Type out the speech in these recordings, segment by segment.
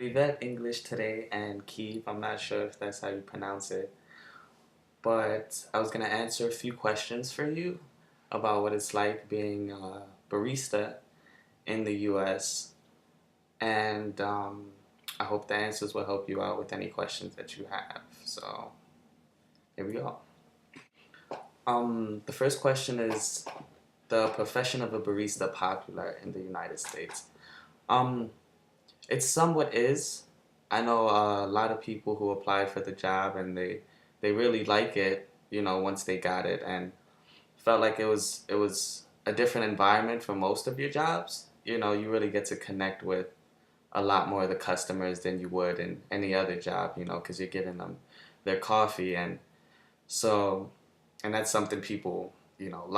Yvette English today and Keith. I'm not sure if that's how you pronounce it, but I was gonna answer a few questions for you about what it's like being a barista in the U.S. and I hope the answers will help you out with any questions that you have. So here we go. The first question is the profession of a barista popular in the United States. Um, It somewhat is. I know a lot of people who applied for the job and they really like it, once they got it and felt like it was a different environment from most of your jobs. You really get to connect with a lot more of the customers than you would in any other job, because you're giving them their coffee so and that's something people,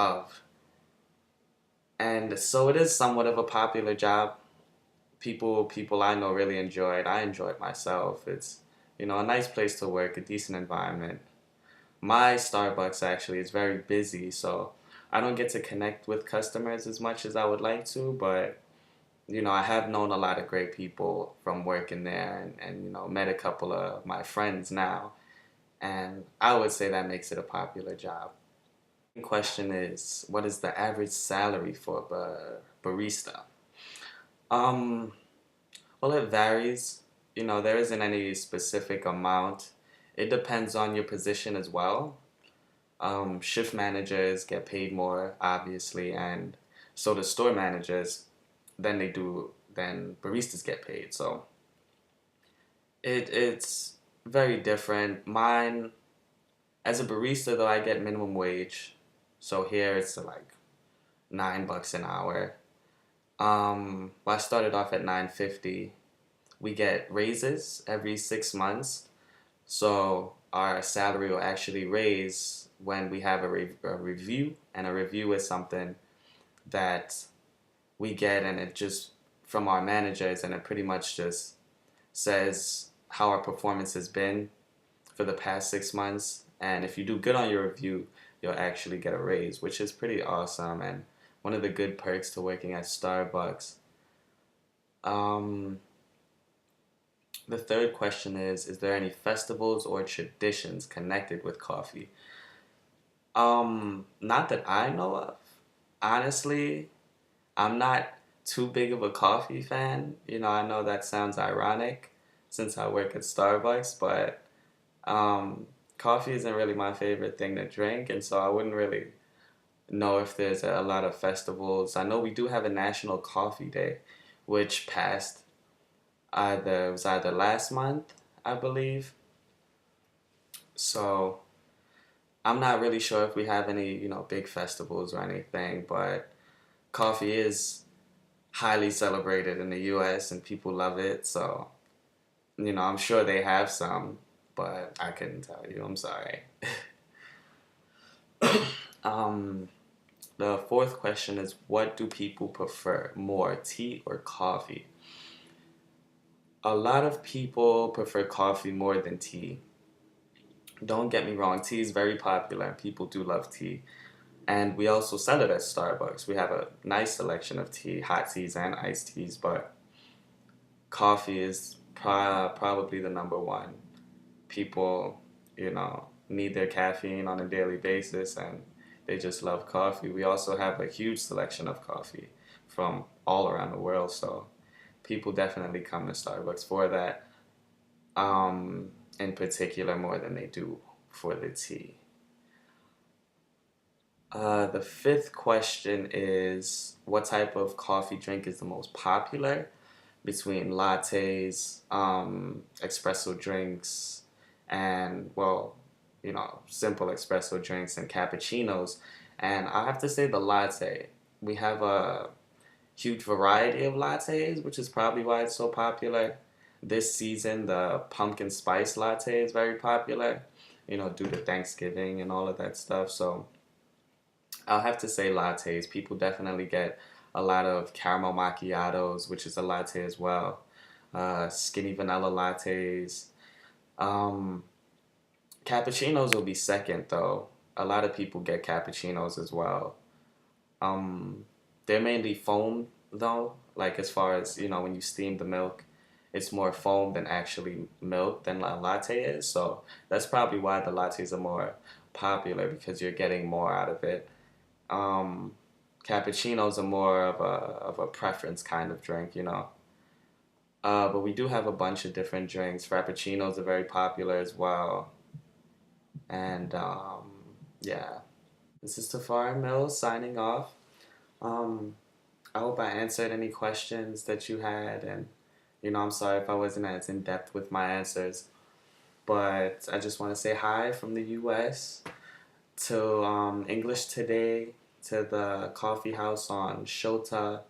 love. And so it is somewhat of a popular job. People I know really enjoy it. I enjoy it myself. It's a nice place to work, a decent environment. My Starbucks actually is very busy, so I don't get to connect with customers as much as I would like to, but I have known a lot of great people from working there and met a couple of my friends now, and I would say that makes it a popular job. The question is, what is the average salary for a barista? Um, Well, it varies. There isn't any specific amount. It depends on your position as well. Shift managers get paid more, obviously, and so do store managers. Then baristas get paid. So it's very different. Mine, as a barista, though, I get minimum wage. So here it's like $9 an hour. Well, I started off at 9.50. We get raises every 6 months. So our salary will actually raise when we have a review, and a review is something that we get, and it just from our managers, and it pretty much just says how our performance has been for the past 6 months. And if you do good on your review, you'll actually get a raise, which is pretty awesome and one of the good perks to working at Starbucks. Um, The third question is there any festivals or traditions connected with coffee? Not that I know of. Honestly, I'm not too big of a coffee fan. I know that sounds ironic since I work at Starbucks, but coffee isn't really my favorite thing to drink, and so I wouldn't really know if there's a lot of festivals. I know we do have a National Coffee Day, which passed it was either last month, I believe. So I'm not really sure if we have any, big festivals or anything, but coffee is highly celebrated in the US and people love it. So, I'm sure they have some, but I couldn't tell you. I'm sorry. Um, the fourth question is what do people prefer more, tea or coffee? A lot of people prefer coffee more than tea. Don't get me wrong, tea is very popular and people do love tea. And we also sell it at Starbucks. We have a nice selection of tea, hot teas and iced teas, but coffee is probably the number one. People, need their caffeine on a daily basis and they just love coffee. We also have a huge selection of coffee from all around the world, so people definitely come to Starbucks for that, in particular more than they do for the tea. The fifth question is what type of coffee drink is the most popular between lattes, espresso drinks, and, well, simple espresso drinks and cappuccinos. And I have to say the latte. We have a huge variety of lattes, which is probably why it's so popular. This season, the pumpkin spice latte is very popular, due to Thanksgiving and all of that stuff. So I'll have to say lattes. People definitely get a lot of caramel macchiatos, which is a latte as well. Skinny vanilla lattes. Um, Cappuccinos will be second though. A lot of people get cappuccinos as well. Um, they're mainly foam though, like as far as when you steam the milk. it's more foam than actually milk than a latte is. So that's probably why the lattes are more popular because you're getting more out of it. Um, Cappuccinos are more of a preference kind of drink, you know. But we do have a bunch of different drinks. Frappuccinos are very popular as well. And yeah, this is Tafari Mills signing off. Um, I hope I answered any questions that you had, and I'm sorry if I wasn't as in depth with my answers. But I just want to say hi from the U.S. to English Today, to the coffee house on Shota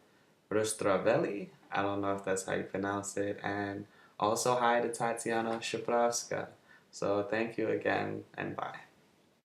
Rustravelli. I don't know if that's how you pronounce it. And also hi to Tatiana Shapravska. So thank you again, and bye.